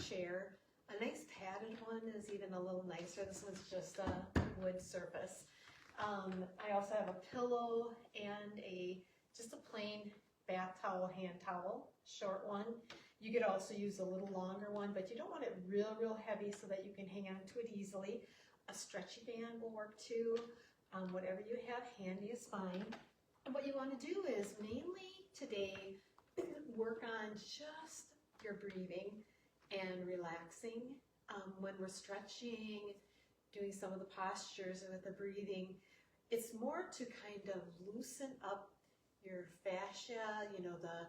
chair. A nice padded one is even a little nicer. This one's just a wood surface. I also have a pillow and just a plain bath towel, hand towel, short one. You could also use a little longer one, but you don't want it real heavy so that you can hang on to it easily. A stretchy band will work too. Whatever you have handy is fine. And what you want to do is mainly today work on just your breathing and relaxing. When we're stretching, doing some of the postures with the breathing, it's more to kind of loosen up your fascia, you know, the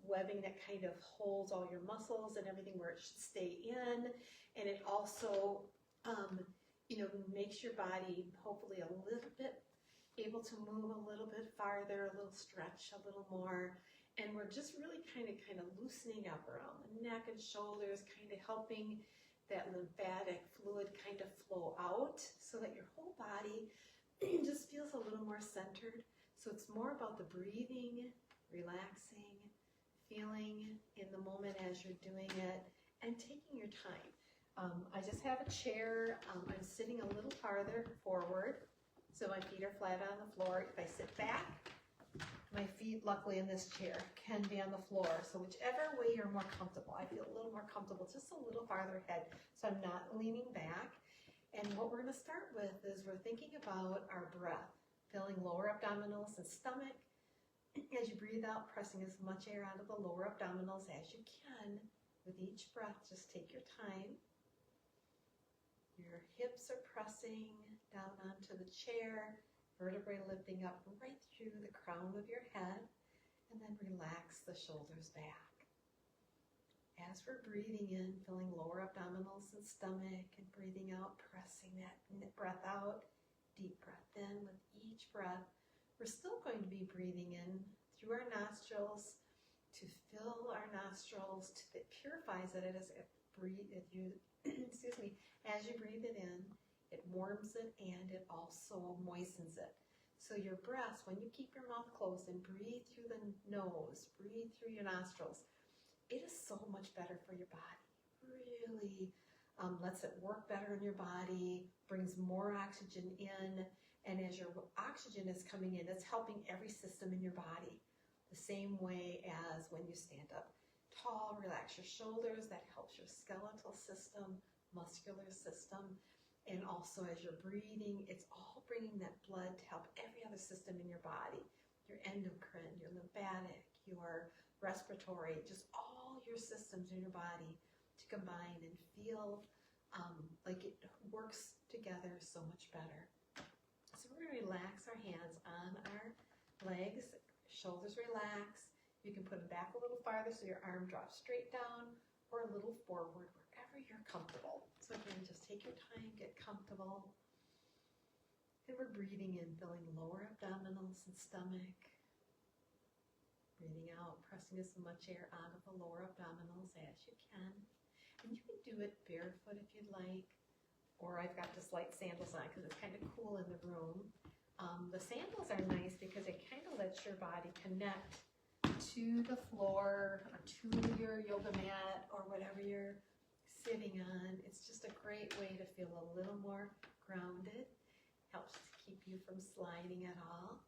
webbing that kind of holds all your muscles and everything where it should stay in. And it also, you know, makes your body hopefully a little bit able to move a little bit farther, a little stretch, a little more. And we're just really kind of loosening up around the neck and shoulders, kind of helping that lymphatic fluid kind of flow out so that your whole body just feels a little more centered. So it's more about the breathing, relaxing, feeling in the moment as you're doing it, and taking your time. I just have a chair. I'm sitting a little farther forward, so my feet are flat on the floor. If I sit back, my feet, luckily in this chair, can be on the floor. So whichever way you're more comfortable. I feel a little more comfortable, just a little farther ahead, so I'm not leaning back. And what we're going to start with is we're thinking about our breath, filling lower abdominals and stomach. As you breathe out, pressing as much air out of the lower abdominals as you can. With each breath, just take your time. Your hips are pressing down onto the chair, vertebrae lifting up right through the crown of your head, and then relax the shoulders back. As we're breathing in, filling lower abdominals and stomach, and breathing out, pressing that breath out, deep breath in. With each breath, we're still going to be breathing in through our nostrils to fill our nostrils. It purifies it as as you breathe it in, it warms it and it also moistens it. So your breaths, when you keep your mouth closed and breathe through the nose, breathe through your nostrils, it is so much better for your body. Really lets it work better in your body, brings more oxygen in, and as your oxygen is coming in, it's helping every system in your body. The same way as when you stand up tall, relax your shoulders, that helps your skeletal system, muscular system, and also as you're breathing, it's all bringing that blood to help every other system in your body, your endocrine, your lymphatic, your respiratory, just all your systems in your body to combine and feel like it works together so much better. So we're going to relax our hands on our legs, shoulders relax. You can put them back a little farther so your arm drops straight down, or a little forward, wherever you're comfortable. So again, just take your time, get comfortable. And we're breathing in, filling lower abdominals and stomach. Breathing out, pressing as much air out of the lower abdominals as you can. And you can do it barefoot if you'd like, or I've got just light sandals on because it's kind of cool in the room. The sandals are nice because it kind of lets your body connect to the floor or to your yoga mat or whatever you're sitting on. It's just a great way to feel a little more grounded. Helps to keep you from sliding at all.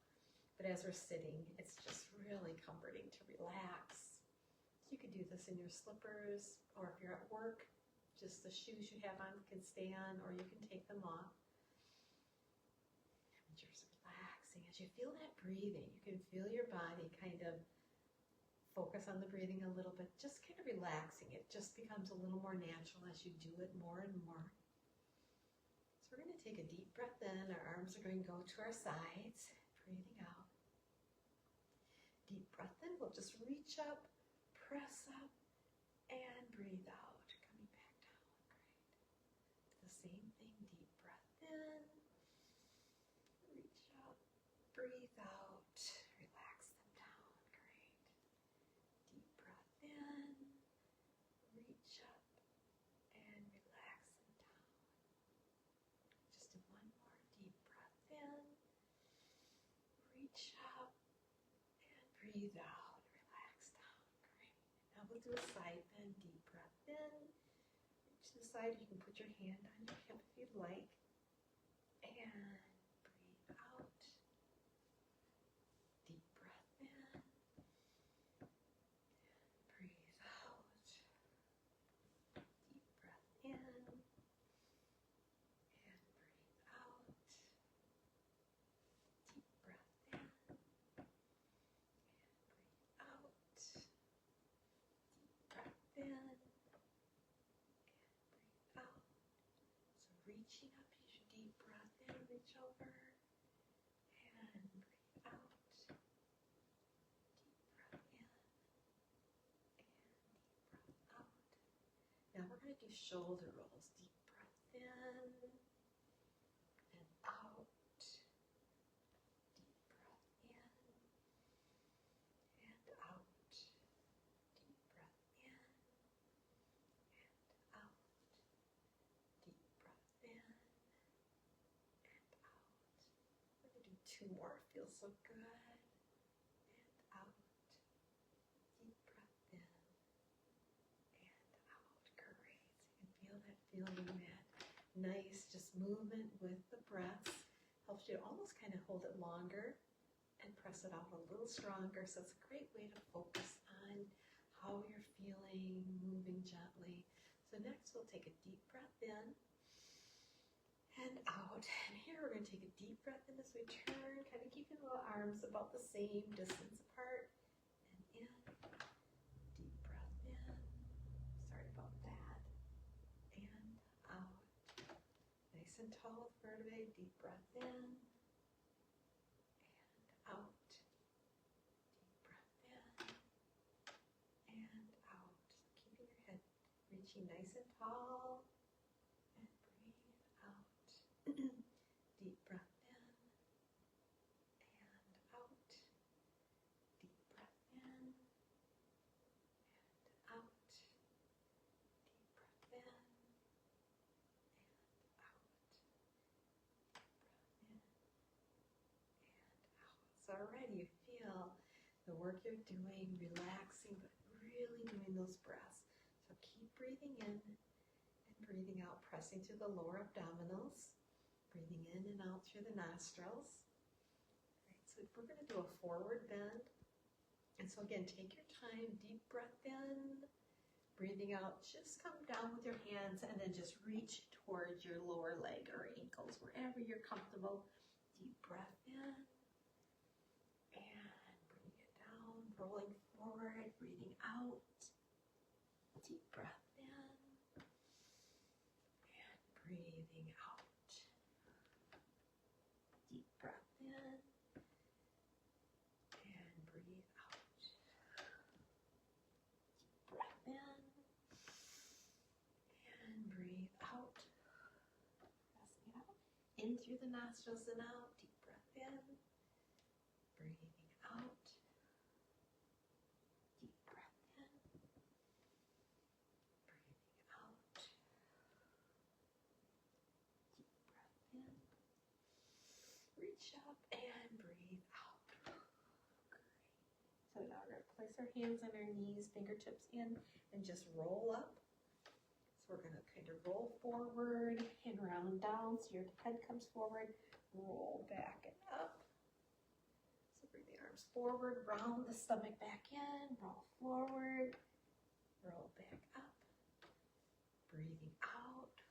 But as we're sitting, it's just really comforting to relax. You could do this in your slippers, or if you're at work, just the shoes you have on can stay on, or you can take them off. And just relaxing. As you feel that breathing, you can feel your body kind of focus on the breathing a little bit, just kind of relaxing. It just becomes a little more natural as you do it more and more. So we're going to take a deep breath in. Our arms are going to go to our sides. Breathing out. Deep breath in. We'll just reach up, press up, and breathe out. Coming back down. Great. The same thing. Deep breath in. Reach up, breathe out. Relax them down. Great. Deep breath in. Reach up and relax them down. Just do one more. Deep breath in. Reach up and breathe out. Relax down. Great. Now we'll do a side bend. Deep breath in. side. You can put your hand on your hip if you'd like. And breathe out. Deep breath in. Breathe out. Deep breath in. And breathe out. Deep breath in. And breathe out. Deep breath in. Out. So reaching up, use your deep breath in, reach over, and breathe out. Deep breath in, and deep breath out. Now we're going to do shoulder rolls. Deep breath in, and out. Deep breath in, and out. Deep breath in, and out. Deep breath in and out. We're going to do 2 more. It feels so good. And out. Deep breath in and out. Great. You can feel that feeling, that nice just movement with the breaths. Helps you to almost kind of hold it longer and press it out a little stronger. So it's a great way to focus on how you're feeling, moving gently. So next we'll take a deep breath in and out. And here we're going to take a deep breath in as we turn, kind of keeping the arms about the same distance apart. And in, deep breath in. Sorry about that. And out. Nice and tall with vertebrae. Deep breath in and out. Deep breath in and out. Keeping your head reaching nice and tall. And breathe out. Deep breath in and out. Deep breath in and out. Deep breath in and out. Deep breath in and out. So already you feel the work you're doing, relaxing, but really doing those breaths. So keep breathing in and breathing out, pressing through the lower abdominals, breathing in and out through the nostrils. All right, so we're going to do a forward bend. And so again, take your time, deep breath in, breathing out, just come down with your hands and then just reach towards your lower leg or ankles, wherever you're comfortable. Deep breath in and bring it down, rolling forward, breathing out. Deep breath in and breathing out. Deep breath in and breathe out. Deep breath in and breathe out. Pressing it out. In through the nostrils and out. Deep breath in. Breathing out. Deep breath in. Breathing out. Deep breath in. Reach up and breathe out. Great. So now we're going to place our hands on our knees, fingertips in, and just roll up. So we're going to kind of roll forward and round down. So your head comes forward, roll back and up. So bring the arms forward, round the stomach back in, roll forward, roll back up. Breathing out.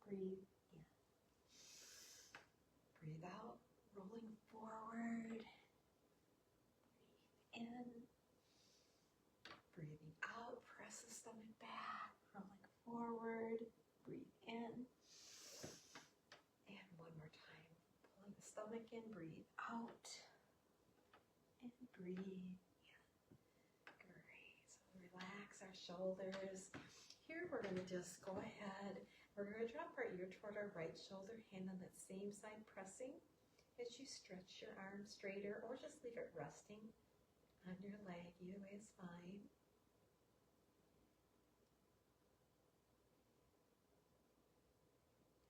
Breathe in. Breathe out, rolling forward. Breathe in. Breathing out, press the stomach back, rolling forward. Breathe in. And one more time. Pulling the stomach in, breathe out. And breathe in. Great. So relax our shoulders. Here we're going to just go ahead. We're going to drop our ear toward our right shoulder, hand on that same side pressing as you stretch your arm straighter, or just leave it resting on your leg. Either way is fine.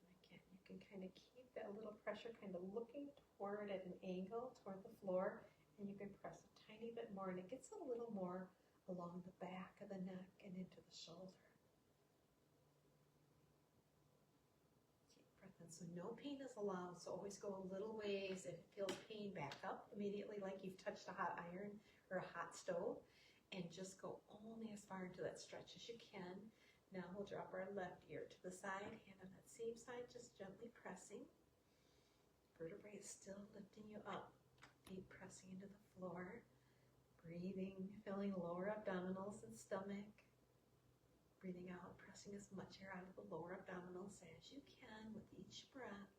And again, you can kind of keep that little pressure kind of looking toward at an angle toward the floor, and you can press a tiny bit more, and it gets a little more along the back of the neck and into the shoulder. And so no pain is allowed, so always go a little ways. If it feels pain, back up immediately like you've touched a hot iron or a hot stove, and just go only as far into that stretch as you can. Now we'll drop our left ear to the side, hand on that same side, just gently pressing. Vertebrae is still lifting you up, deep pressing into the floor. Breathing, filling lower abdominals and stomach. Breathing out, pressing as much air out of the lower abdominals as you can with each breath.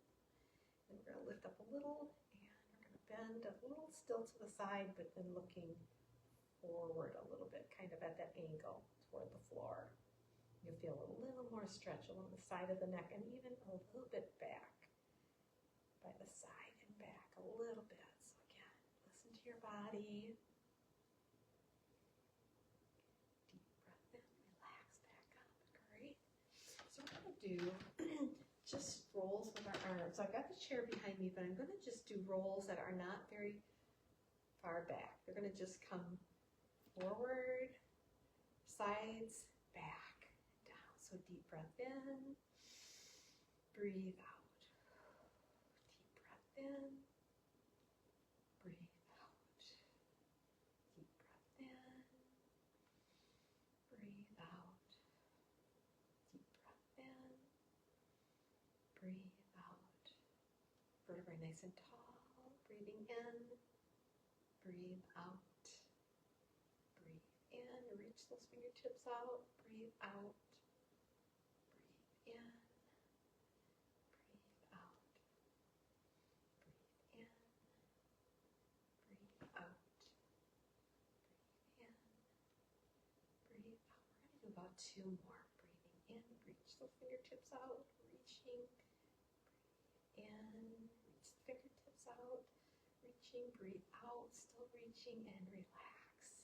And we're going to lift up a little, and we're going to bend a little still to the side, but then looking forward a little bit, kind of at that angle toward the floor. You'll feel a little more stretch along the side of the neck and even a little bit back by the side and back a little bit. So again, listen to your body. Deep breath in, relax back up. Great. So we're going to do just rolls with our arms. So I've got the chair behind me, but I'm going to just do rolls that are not very far back. They're going to just come forward, sides, back. So deep breath in, breathe out. Deep breath in, breathe out. Deep breath in, breathe out. Deep breath in, breathe out. Vertebrae nice and tall, breathing in, breathe out. Breathe in, reach those fingertips out, breathe out. In, breathe out, breathe in, breathe out, breathe in, breathe out. We're going to do about 2 more. Breathing in, reach those fingertips out, reaching, breathe in, reach the fingertips out, reaching, breathe out, still reaching, and relax.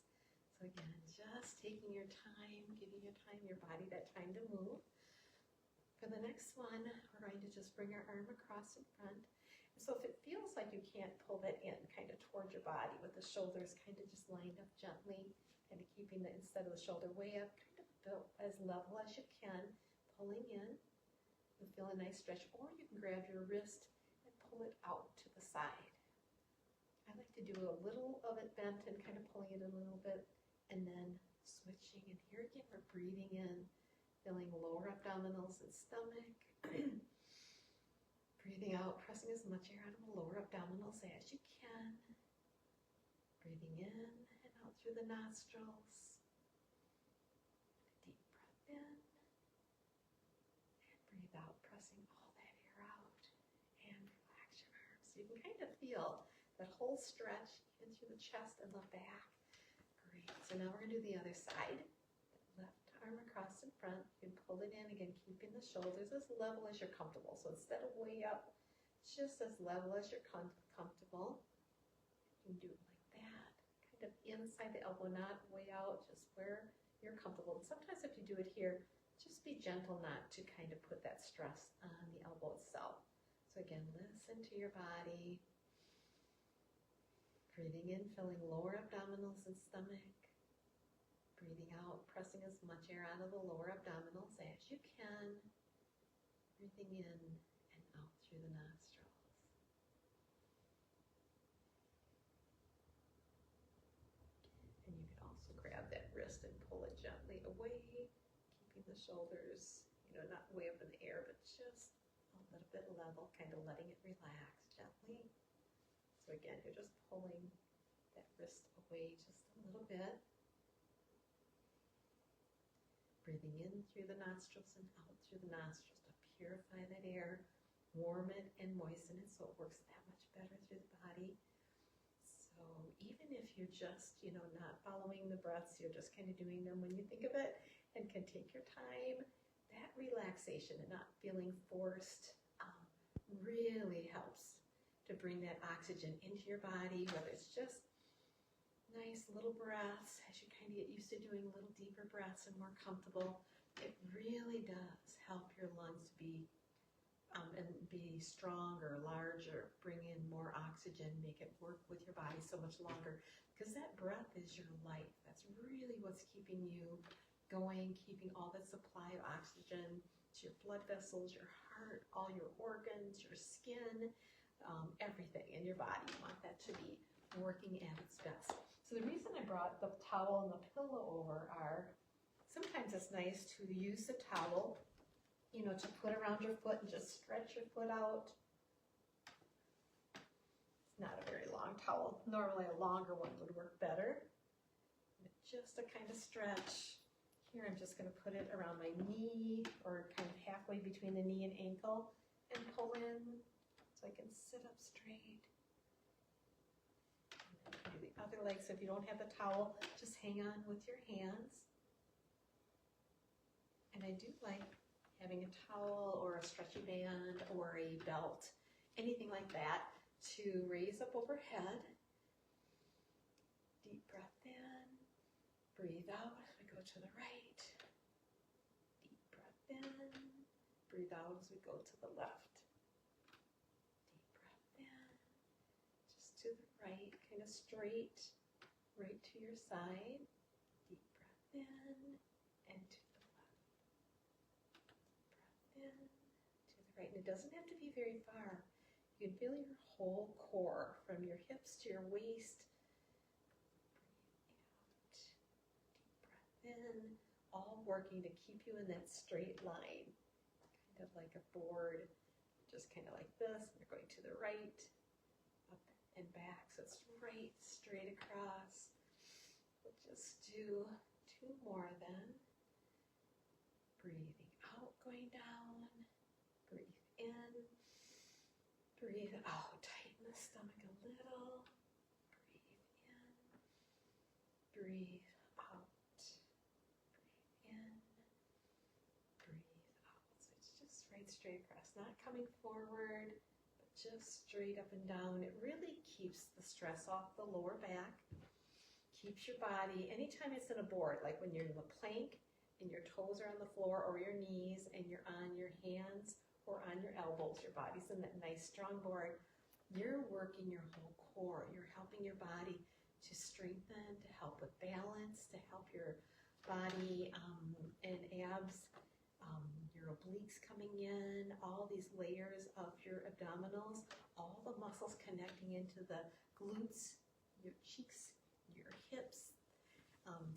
So again, just taking your time, giving your time, your body that time to move. For the next one, we're going to just bring our arm across in front. So if it feels like you can't pull that in kind of toward your body with the shoulders kind of just lined up gently, kind of keeping the instead of the shoulder way up, kind of built as level as you can, pulling in. You'll feel a nice stretch, or you can grab your wrist and pull it out to the side. I like to do a little of it bent and kind of pulling it a little bit, and then switching. And here again, we're breathing in. Filling lower abdominals and stomach. Breathing out, pressing as much air out of the lower abdominals as you can. Breathing in and out through the nostrils. Deep breath in. And breathe out, pressing all that air out. And relax your arms. So you can kind of feel that whole stretch in through the chest and the back. Great. So now we're going to do the other side. Arm across in front, you can pull it in again, keeping the shoulders as level as you're comfortable. So instead of way up, just as level as you're comfortable. You can do it like that, kind of inside the elbow, not way out, just where you're comfortable. And sometimes if you do it here, just be gentle not to kind of put that stress on the elbow itself. So again, listen to your body. Breathing in, filling lower abdominals and stomach. Breathing out, pressing as much air out of the lower abdominals as you can. Breathing in and out through the nostrils. And you can also grab that wrist and pull it gently away, keeping the shoulders, not way up in the air, but just a little bit level, kind of letting it relax gently. So again, you're just pulling that wrist away just a little bit. Breathing in through the nostrils and out through the nostrils to purify that air, warm it and moisten it so it works that much better through the body. So even if you're just, not following the breaths, you're just kind of doing them when you think of it and can take your time, that relaxation and not feeling forced really helps to bring that oxygen into your body, whether it's just nice little breaths as you kind of get used to doing little deeper breaths and more comfortable. It really does help your lungs be stronger, larger, bring in more oxygen, make it work with your body so much longer, because that breath is your life. That's really what's keeping you going, keeping all that supply of oxygen to your blood vessels, your heart, all your organs, your skin, everything in your body. You want that to be working at its best. So the reason I brought the towel and the pillow over are, sometimes it's nice to use the towel, you know, to put around your foot and just stretch your foot out. It's not a very long towel. Normally a longer one would work better. Just a kind of stretch. Here I'm just going to put it around my knee or kind of halfway between the knee and ankle and pull in so I can sit up straight. Do the other leg, so if you don't have the towel, just hang on with your hands. And I do like having a towel or a stretchy band or a belt, anything like that, to raise up overhead. Deep breath in, breathe out as we go to the right. Deep breath in, breathe out as we go to the left. Deep breath in, just to the right, kind of straight, right to your side. Deep breath in and to the left. Breath in, to the right. And it doesn't have to be very far. You can feel your whole core from your hips to your waist. Breathe out. Deep breath in. All working to keep you in that straight line. Kind of like a board. Just kind of like this. You're going to the right. Up and back. So it's right, straight across. We'll just do 2 more then. Breathing out, going down. Breathe in. Breathe out. Tighten the stomach a little. Breathe in. Breathe out. Breathe in. Breathe out. So it's just right straight across. Not coming forward, but just straight up and down. It really keeps the stress off the lower back. Keeps your body, anytime it's in a board, like when you're in the plank and your toes are on the floor or your knees and you're on your hands or on your elbows, your body's in that nice strong board, you're working your whole core. You're helping your body to strengthen, to help with balance, to help your body and abs, your obliques coming in, all these layers of your abdominals, all the muscles connecting into the glutes, your cheeks, your hips,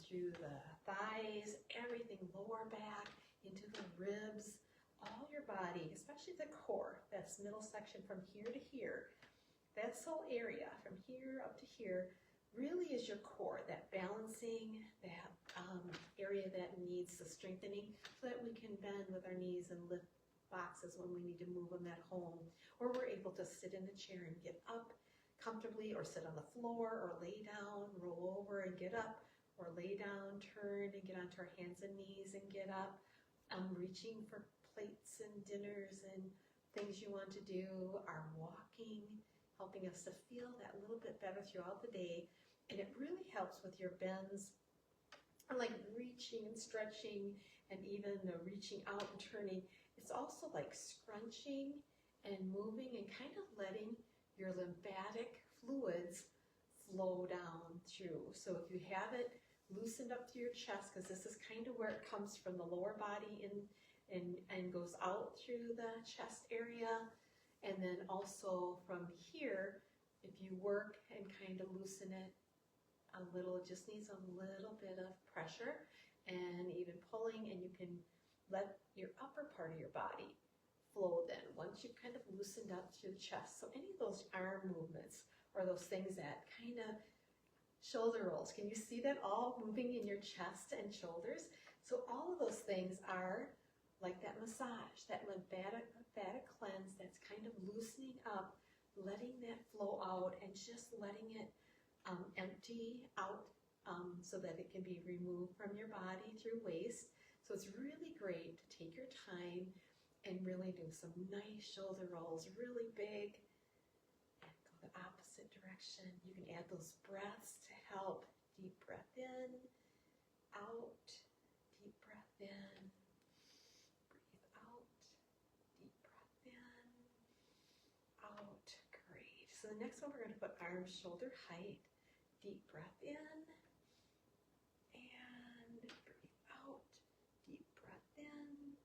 through the thighs, everything, lower back, into the ribs, all your body, especially the core, that's middle section from here to here, that whole area from here up to here really is your core, that balancing, that area that needs the strengthening so that we can bend with our knees and lift boxes when we need to move them at home, or we're able to sit in the chair and get up comfortably, or sit on the floor, or lay down, roll over and get up, or lay down, turn and get onto our hands and knees and get up. Reaching for plates and dinners and things you want to do, are walking, helping us to feel that little bit better throughout the day. And it really helps with your bends, and like reaching and stretching, and even the reaching out and turning. It's also like scrunching and moving and kind of letting your lymphatic fluids flow down through. So if you have it loosened up through your chest, because this is kind of where it comes from the lower body and goes out through the chest area, and then also from here, if you work and kind of loosen it a little, it just needs a little bit of pressure and even pulling, and you can let your upper part of your body flow then once you've kind of loosened up through the chest. So any of those arm movements or those things that kind of shoulder rolls, can you see that all moving in your chest and shoulders? So all of those things are like that massage, that lymphatic cleanse that's kind of loosening up, letting that flow out and just letting it empty out so that it can be removed from your body through waste. So it's really great to take your time and really do some nice shoulder rolls, really big, and go the opposite direction. You can add those breaths to help. Deep breath in, out, deep breath in, breathe out, deep breath in, out. Great. So the next one, we're going to put arms shoulder height. Deep breath in, and breathe out, deep breath in,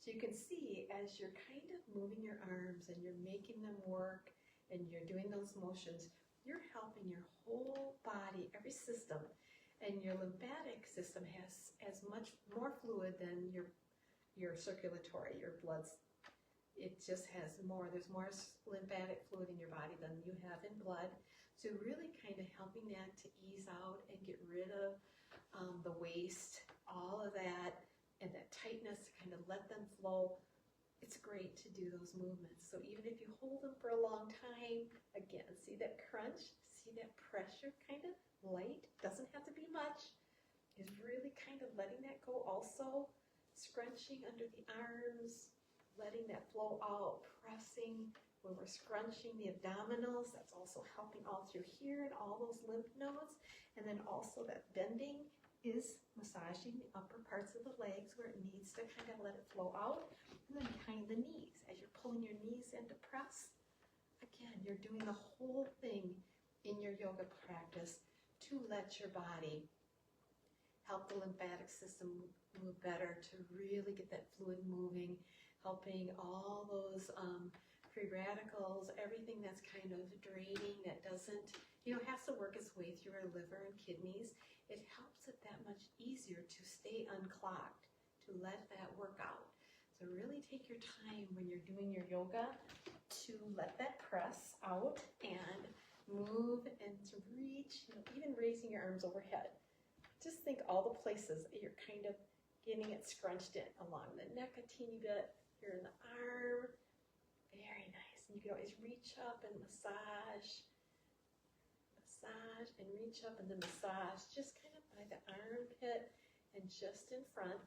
So you can see as you're kind of moving your arms and you're making them work and you're doing those motions, you're helping your whole body, every system. And your lymphatic system has much more fluid than your circulatory, your blood's. It just has more, there's more lymphatic fluid in your body than you have in blood. So really kind of helping that to ease out and get rid of the waste, all of that, and that tightness, kind of let them flow. It's great to do those movements. So even if you hold them for a long time, again, see that crunch, see that pressure, kind of light, doesn't have to be much, is really kind of letting that go. Also, scrunching under the arms, letting that flow out, pressing when we're scrunching the abdominals. That's also helping all through here and all those lymph nodes. And then also that bending is massaging the upper parts of the legs where it needs to kind of let it flow out. And then behind the knees, as you're pulling your knees in to press, again, you're doing the whole thing in your yoga practice to let your body help the lymphatic system move better, to really get that fluid moving, helping all those free radicals, everything that's kind of draining, that doesn't, has to work its way through our liver and kidneys. It helps it that much easier to stay unclogged, to let that work out. So really take your time when you're doing your yoga to let that press out and move and to reach, even raising your arms overhead. Just think all the places that you're kind of getting it scrunched in, along the neck a teeny bit, here in the arm. Very nice. And you can always reach up and massage and reach up and then massage just kind of by the armpit and just in front.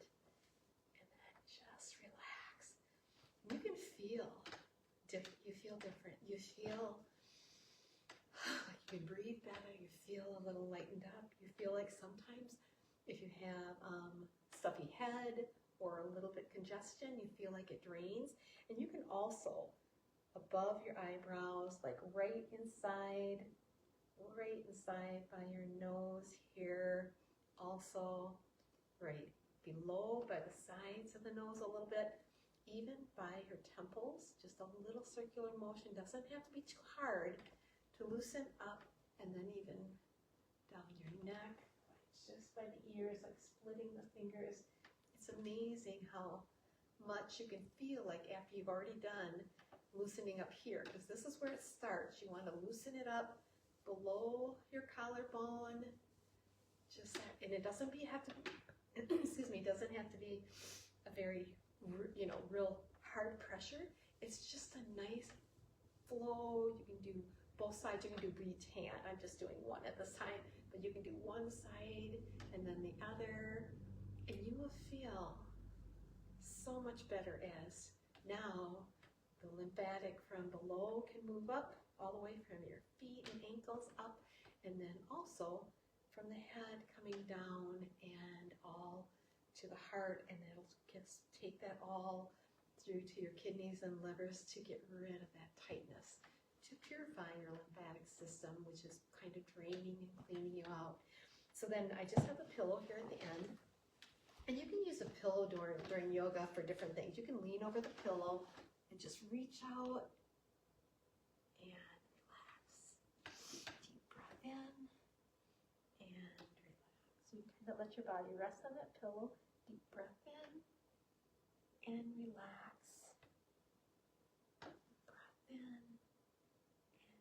And then just relax. You can feel different. You feel different. You feel like you can breathe better. You feel a little lightened up. You feel like sometimes if you have stuffy head or a little bit congestion, you feel like it drains. And you can also, above your eyebrows, like right inside by your nose here, also right below by the sides of the nose a little bit, even by your temples, just a little circular motion. Doesn't have to be too hard to loosen up, and then even down your neck, just by the ears, like splitting the fingers. It's amazing how much you can feel like after you've already done loosening up here, because this is where it starts. You want to loosen it up below your collarbone, just that, and it doesn't have to be, excuse me, doesn't have to be a very, real hard pressure. It's just a nice flow. You can do both sides. You can do breathed hand. I'm just doing one at this time, but you can do one side and then the other, and you will feel so much better as now the lymphatic from below can move up all the way from your feet and ankles up, and then also from the head coming down and all to the heart, and it'll just take that all through to your kidneys and livers to get rid of that tightness, to purify your lymphatic system, which is kind of draining and cleaning you out. So then I just have a pillow here at the end, and you can use a pillow during yoga for different things. You can lean over the pillow and just reach out and relax. Deep breath in and relax. So you kind of let your body rest on that pillow. Deep breath in and relax. Deep breath in and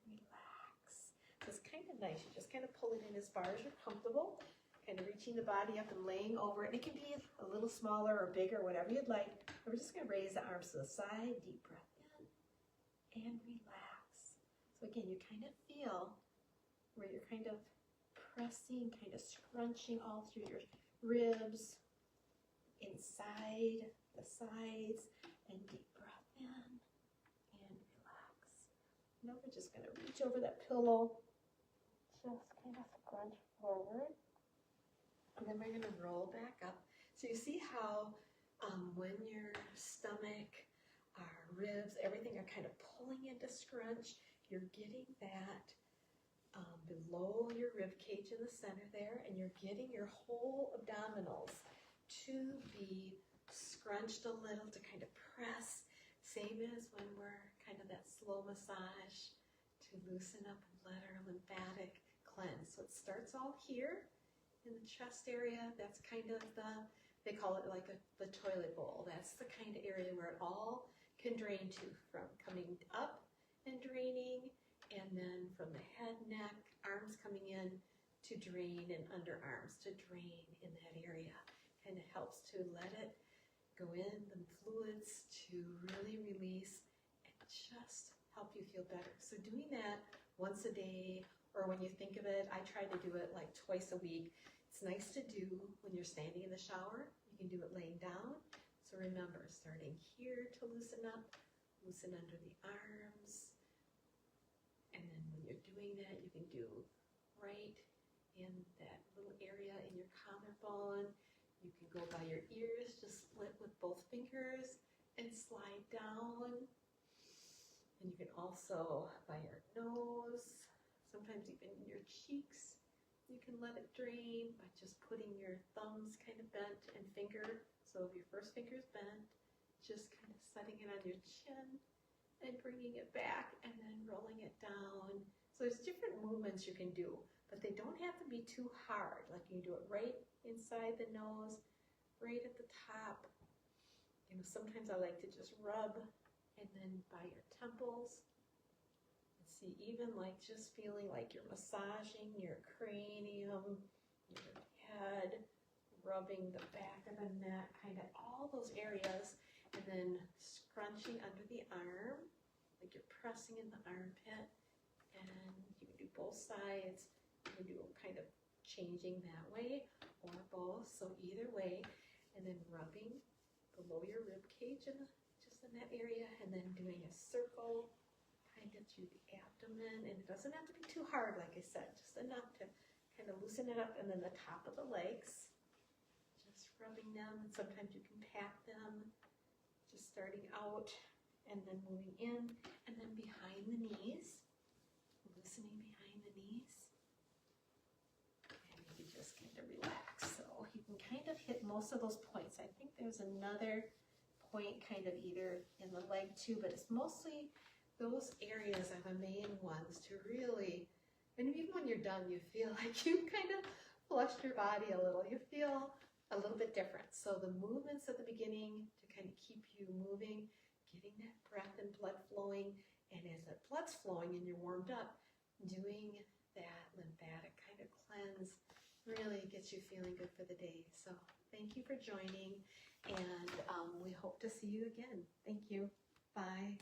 relax. So it's kind of nice. You just kind of pull it in as far as you're comfortable, kind of reaching the body up and laying over it. And it can be a little smaller or bigger, whatever you'd like. And we're just going to raise the arms to the side. Deep breath in and relax. So again, you kind of feel where you're kind of pressing, kind of scrunching all through your ribs, inside the sides, and deep breath in and relax. Now we're just going to reach over that pillow, just kind of scrunch forward, and then we're going to roll back up. So you see how when your stomach, our ribs, everything are kind of pulling into scrunch, you're getting that below your rib cage in the center there, and you're getting your whole abdominals to be scrunched a little to kind of press. Same as when we're kind of that slow massage to loosen up and let our lymphatic cleanse. So it starts all here in the chest area. That's kind of they call it like the toilet bowl. That's the kind of area where it all can drain to, from coming up and draining, and then from the head, neck, arms coming in to drain, and underarms to drain in that area. Kind of helps to let it go in, the fluids to really release and just help you feel better. So doing that once a day, or when you think of it, I try to do it like twice a week. It's nice to do when you're standing in the shower. You can do it laying down. So remember, starting here to loosen up, loosen under the arms. And then when you're doing that, you can do right in that little area in your collarbone. You can go by your ears, just split with both fingers and slide down. And you can also, by your nose, sometimes even in your cheeks, you can let it drain by just putting your thumbs kind of bent and finger. So if your first finger is bent, just kind of setting it on your chin and bringing it back and then rolling it down. So there's different movements you can do, but they don't have to be too hard. Like you can do it right inside the nose, right at the top. You know, sometimes I like to just rub and then by your temples. See, even like just feeling like you're massaging your cranium, your head, rubbing the back of the neck, kind of all those areas, and then scrunching under the arm, like you're pressing in the armpit, and you can do both sides. You can do kind of changing that way or both, so either way, and then rubbing below your rib cage and just in that area, and then doing a circle kind of through the abdomen, and it doesn't have to be too hard, like I said, just enough to kind of loosen it up, and then the top of the legs, just rubbing them, and sometimes you can pat them, just starting out, and then moving in, and then behind the knees, loosening behind the knees, and you just kind of relax, so you can kind of hit most of those points. I think there's another point kind of either in the leg too, but it's mostly those areas are the main ones to really, and even when you're done, you feel like you kind of flushed your body a little. You feel a little bit different. So the movements at the beginning to kind of keep you moving, getting that breath and blood flowing, and as the blood's flowing and you're warmed up, doing that lymphatic kind of cleanse really gets you feeling good for the day. So thank you for joining, and we hope to see you again. Thank you. Bye.